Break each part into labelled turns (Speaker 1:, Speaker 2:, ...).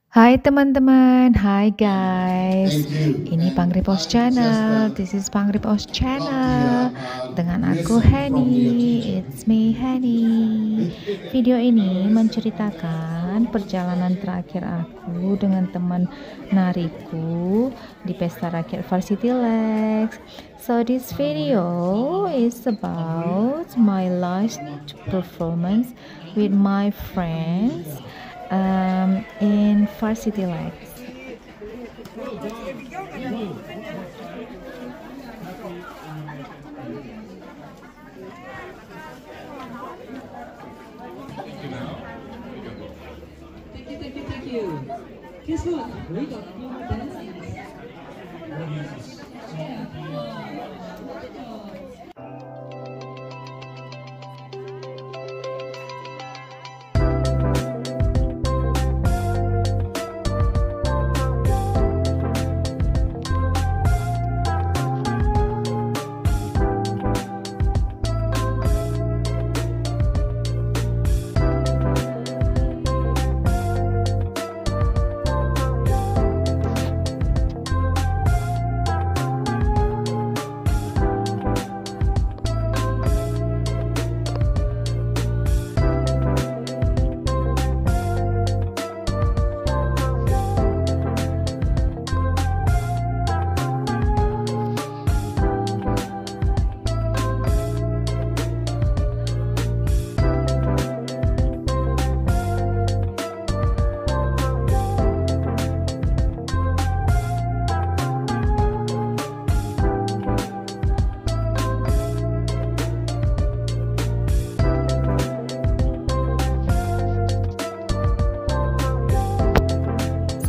Speaker 1: Hai teman-teman, hai guys.
Speaker 2: Thank you.
Speaker 1: Ini Pangripos Channel. This is Pangripos Channel. Dengan aku
Speaker 2: Listen from your
Speaker 1: Henny.
Speaker 2: teacher.
Speaker 1: It's me Henny. Video ini menceritakan perjalanan terakhir aku dengan teman nariku di Pesta Rakyat Varsity Lex. So this video is about my last performance with my friends in Varsity Lex.
Speaker 3: Thank you. Guess what? We got a few more dances.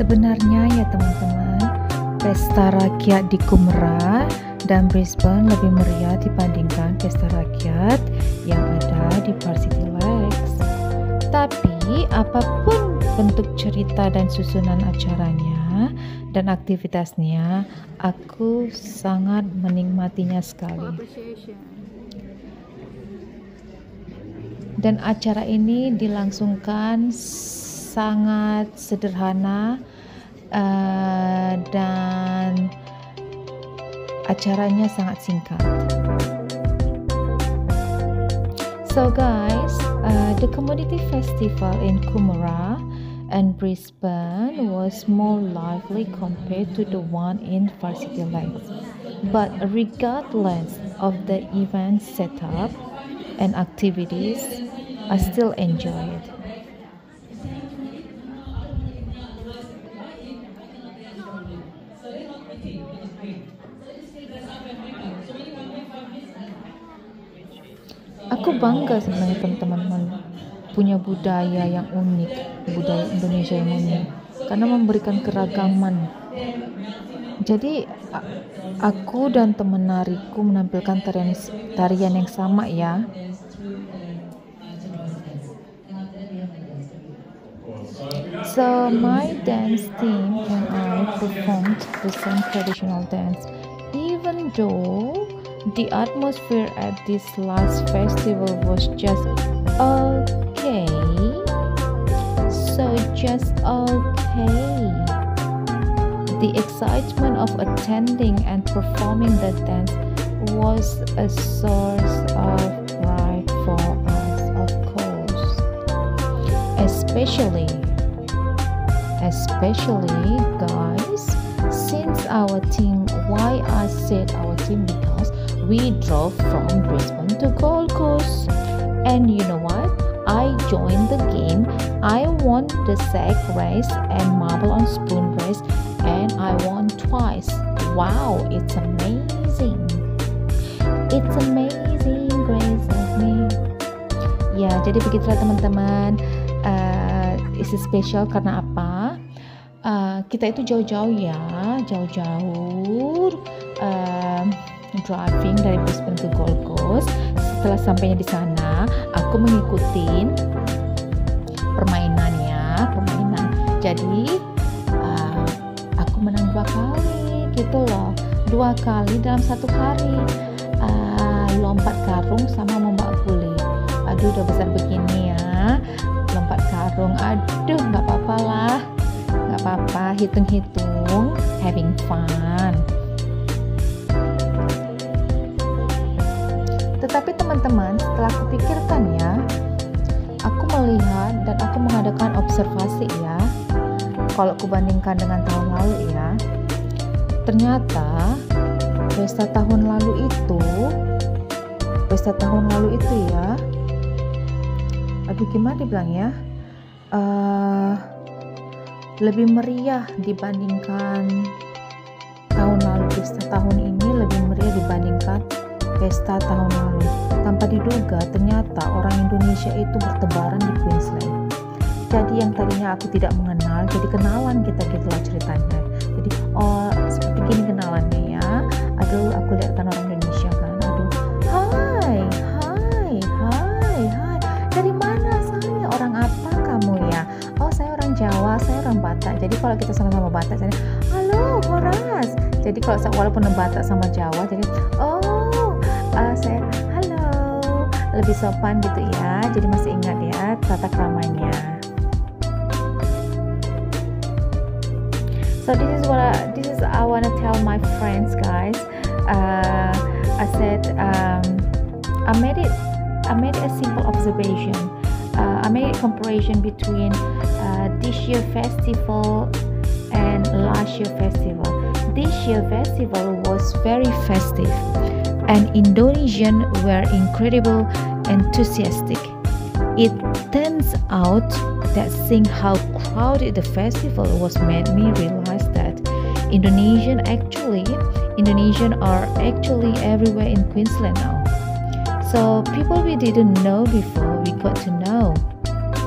Speaker 1: Sebenarnya ya teman-teman, pesta rakyat di Kumra dan Brisbane lebih meriah dibandingkan pesta rakyat yang ada di Varsity Lex. Tapi apapun bentuk cerita dan susunan acaranya dan aktivitasnya, aku sangat menikmatinya sekali. Dan acara ini dilangsungkan sangat sederhana dan acaranya sangat singkat. So guys, the Commodity Festival in Coomera and Brisbane was more lively compared to the one in Varsity Lex. But regardless of the event setup and activities, I still enjoy it. Aku bangga sebenarnya teman-teman punya budaya yang unik, budaya Indonesia yang unik, karena memberikan keragaman. Jadi aku dan teman nariku menampilkan tarian yang sama ya. So my dance team and I performed the same traditional dance, even though the atmosphere at this last festival was just okay. So just okay. The excitement of attending and performing the dance was a source of pride for us, of course. Especially guys, since our team, why I said our team, because we drove from Brisbane to Gold Coast, and you know what, I joined the game. I won the sack race and marble on spoon race, and I won twice. Wow, it's amazing. It's amazing, grace of me. Ya, jadi begitulah teman-teman. Isi spesial karena apa? Kita itu jauh-jauh ya, driving dari Brisbane ke Gold Coast. Setelah sampainya di sana, aku mengikuti permainan. Jadi aku menang 2 kali gitu loh, 2 kali dalam 1 hari. Lompat karung sama membak guli. Aduh, udah besar begini ya, lompat karung. Aduh, nggak apa-apa lah, nggak nggak apa-apa, hitung-hitung, having fun. Tetapi teman-teman, setelah aku pikirkan ya, aku melihat dan aku mengadakan observasi ya, kalau aku bandingkan dengan tahun lalu ya, ternyata pesta tahun lalu itu ya, aduh gimana dibilang ya, lebih meriah dibandingkan tahun lalu. Pesta tahun ini lebih meriah dibandingkan pesta tahun lalu. Tanpa diduga ternyata orang Indonesia itu bertebaran di Queensland. Jadi yang tadinya aku tidak mengenal, jadi kenalan kita gitulah ceritanya. Jadi seperti gini kenalannya ya. Aduh, aku lihat kan orang Indonesia kan. Aduh, hai. Dari mana asalnya? Orang apa kamu ya? Oh, saya orang Jawa, saya orang Batak. Jadi kalau kita sama-sama Batak, saya halo Horas. Jadi kalau walaupun Batak sama Jawa, jadi saya halo, lebih sopan gitu ya. Jadi masih ingat ya tata kramanya. So this is I wanna tell my friends, guys. I said I made a simple observation. I made a comparison between this year festival and last year festival. This year festival was very festive, and Indonesians were incredible enthusiastic. It turns out that seeing how crowded the festival was made me realize that Indonesian are actually everywhere in Queensland now. So people we didn't know before, we got to know.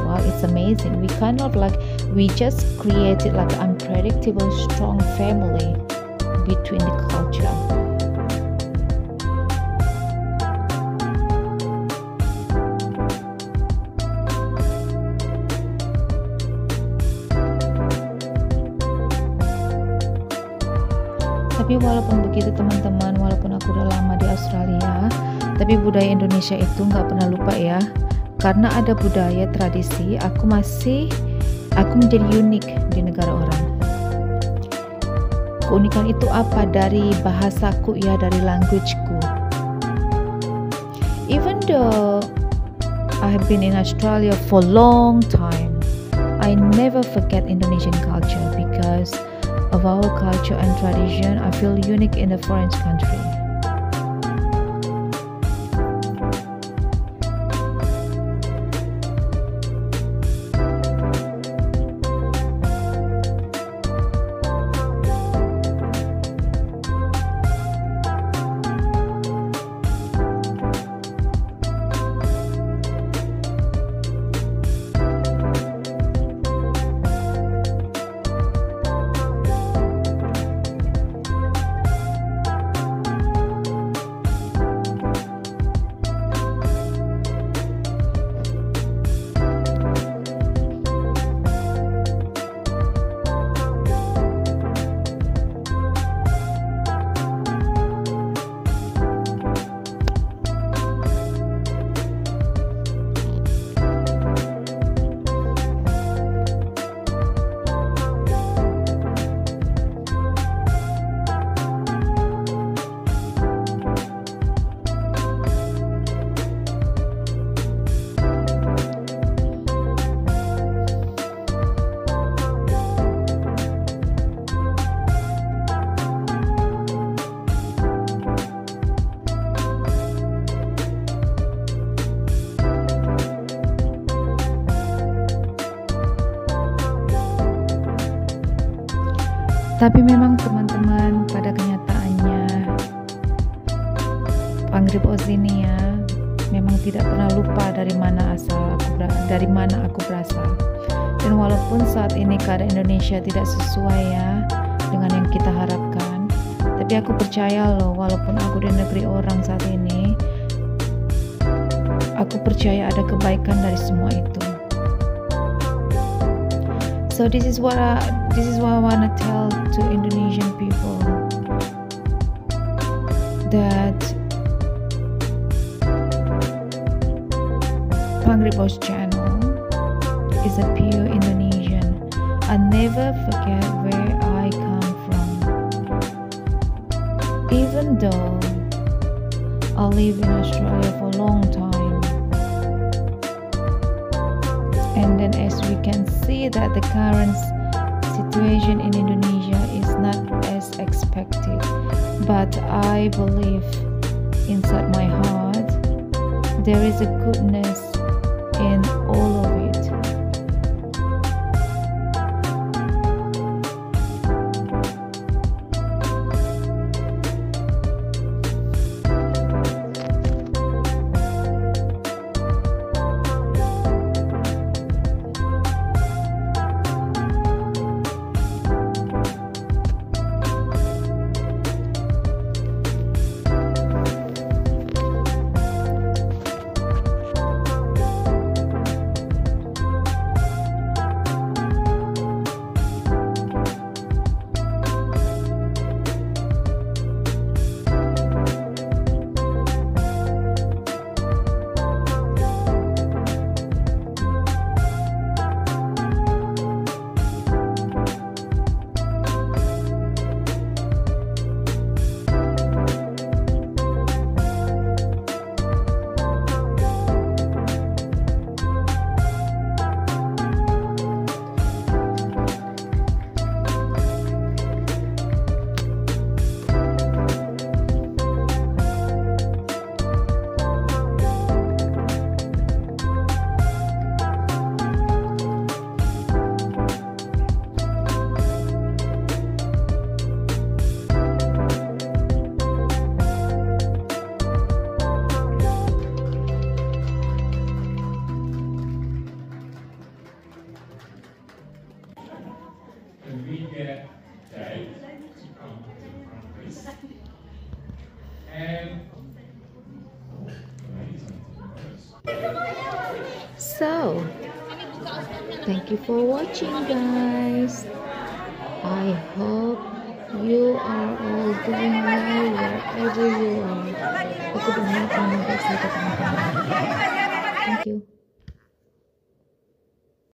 Speaker 1: Wow, it's amazing. We just created like an unpredictable strong family between the culture. Tapi walaupun begitu teman-teman, walaupun aku udah lama di Australia, tapi budaya Indonesia itu nggak pernah lupa ya. Karena ada budaya tradisi, aku menjadi unik di negara orang. Keunikan itu apa? Dari bahasaku ya, dari languageku. Even though I have been in Australia for a long time, I never forget Indonesian culture because of our culture and tradition. I feel unique in a foreign country. Tapi memang teman-teman, pada kenyataannya Pangrip Ozinia memang tidak pernah lupa dari mana aku berasal. Dan walaupun saat ini keadaan Indonesia tidak sesuai ya dengan yang kita harapkan, tapi aku percaya loh, walaupun aku di negeri orang saat ini, aku percaya ada kebaikan dari semua itu. So this is what I want to tell to Indonesian people, that Pangrip Oz channel is a pure Indonesian. I never forget where I come from. Even though I live in Australia for a long time. And then as we can see that the current situation in Indonesia is not as expected. But I believe inside my heart there is a goodness in all of it.
Speaker 2: We get Jai to come to the front, please. And
Speaker 1: So, thank you for watching, guys. I hope you are all doing well wherever you are. Aku berharap kamu baik saja, teman-teman. Thank you.